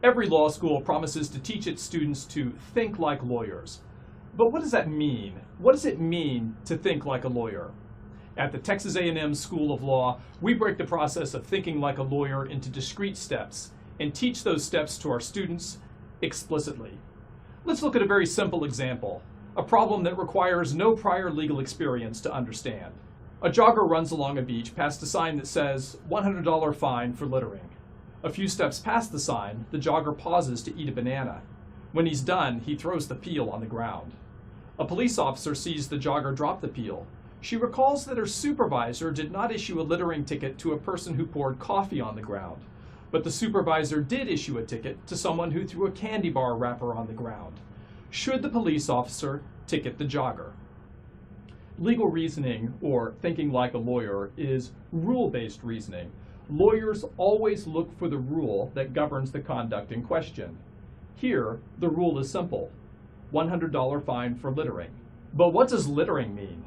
Every law school promises to teach its students to think like lawyers. But what does that mean? What does it mean to think like a lawyer? At the Texas A&M School of Law, we break the process of thinking like a lawyer into discrete steps and teach those steps to our students explicitly. Let's look at a very simple example, a problem that requires no prior legal experience to understand. A jogger runs along a beach past a sign that says $100 fine for littering. A few steps past the sign, the jogger pauses to eat a banana. When he's done, he throws the peel on the ground. A police officer sees the jogger drop the peel. She recalls that her supervisor did not issue a littering ticket to a person who poured coffee on the ground, but the supervisor did issue a ticket to someone who threw a candy bar wrapper on the ground. Should the police officer ticket the jogger? Legal reasoning, or thinking like a lawyer, is rule-based reasoning. Lawyers always look for the rule that governs the conduct in question. Here, the rule is simple: $100 fine for littering. But what does littering mean?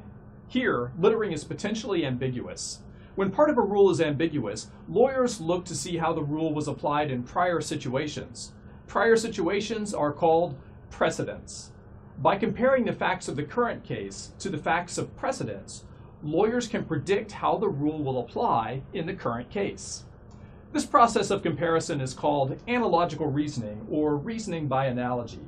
Here, littering is potentially ambiguous. When part of a rule is ambiguous, lawyers look to see how the rule was applied in prior situations. Prior situations are called precedents. By comparing the facts of the current case to the facts of precedents, lawyers can predict how the rule will apply in the current case. This process of comparison is called analogical reasoning, or reasoning by analogy.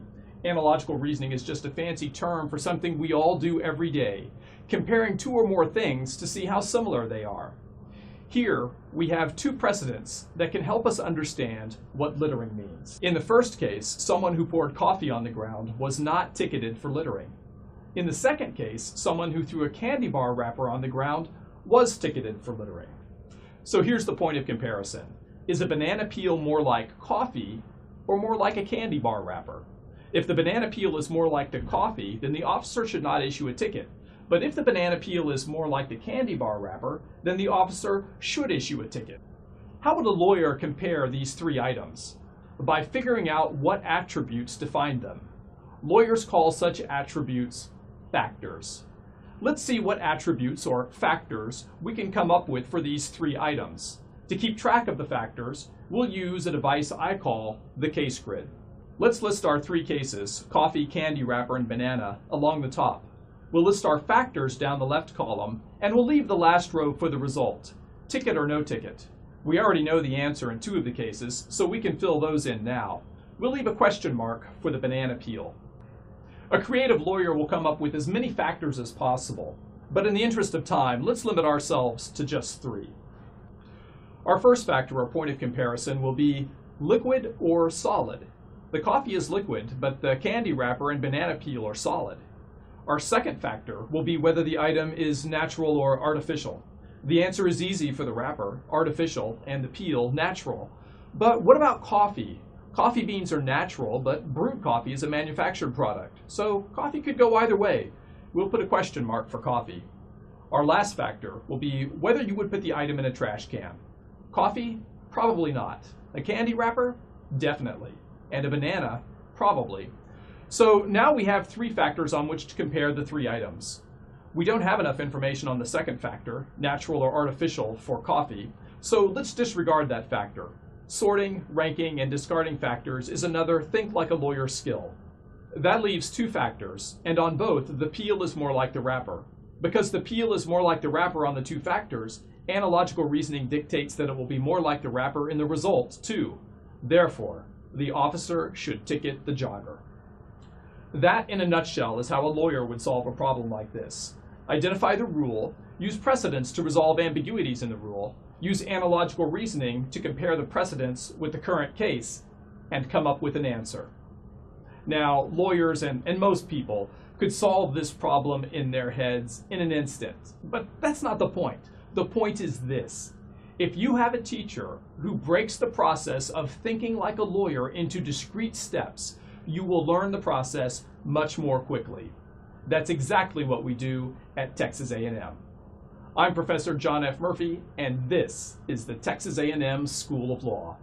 Analogical reasoning is just a fancy term for something we all do every day, comparing two or more things to see how similar they are. Here, we have two precedents that can help us understand what littering means. In the first case, someone who poured coffee on the ground was not ticketed for littering. In the second case, someone who threw a candy bar wrapper on the ground was ticketed for littering. So here's the point of comparison. Is a banana peel more like coffee or more like a candy bar wrapper? If the banana peel is more like the coffee, then the officer should not issue a ticket. But if the banana peel is more like the candy bar wrapper, then the officer should issue a ticket. How would a lawyer compare these three items? By figuring out what attributes define them. Lawyers call such attributes factors. Let's see what attributes or factors we can come up with for these three items. To keep track of the factors, we'll use a device I call the case grid. Let's list our three cases, coffee, candy wrapper, and banana, along the top. We'll list our factors down the left column, and we'll leave the last row for the result, ticket or no ticket. We already know the answer in two of the cases, so we can fill those in now. We'll leave a question mark for the banana peel. A creative lawyer will come up with as many factors as possible, but in the interest of time, let's limit ourselves to just three. Our first factor or point of comparison will be liquid or solid. The coffee is liquid, but the candy wrapper and banana peel are solid. Our second factor will be whether the item is natural or artificial. The answer is easy for the wrapper, artificial, and the peel, natural. But what about coffee? Coffee beans are natural, but brewed coffee is a manufactured product, so coffee could go either way. We'll put a question mark for coffee. Our last factor will be whether you would put the item in a trash can. Coffee? Probably not. A candy wrapper? Definitely. And a banana? Probably. So now we have three factors on which to compare the three items. We don't have enough information on the second factor, natural or artificial, for coffee, so let's disregard that factor. Sorting, ranking, and discarding factors is another think like a lawyer skill. That leaves two factors, and on both, the peel is more like the wrapper. Because the peel is more like the wrapper on the two factors, analogical reasoning dictates that it will be more like the wrapper in the result, too. Therefore, the officer should ticket the jogger. That, in a nutshell, is how a lawyer would solve a problem like this. Identify the rule, use precedents to resolve ambiguities in the rule, use analogical reasoning to compare the precedents with the current case, and come up with an answer. Now, lawyers and most people could solve this problem in their heads in an instant, but that's not the point. The point is this. If you have a teacher who breaks the process of thinking like a lawyer into discrete steps, you will learn the process much more quickly. That's exactly what we do at Texas A&M. I'm Professor John F. Murphy, and this is the Texas A&M School of Law.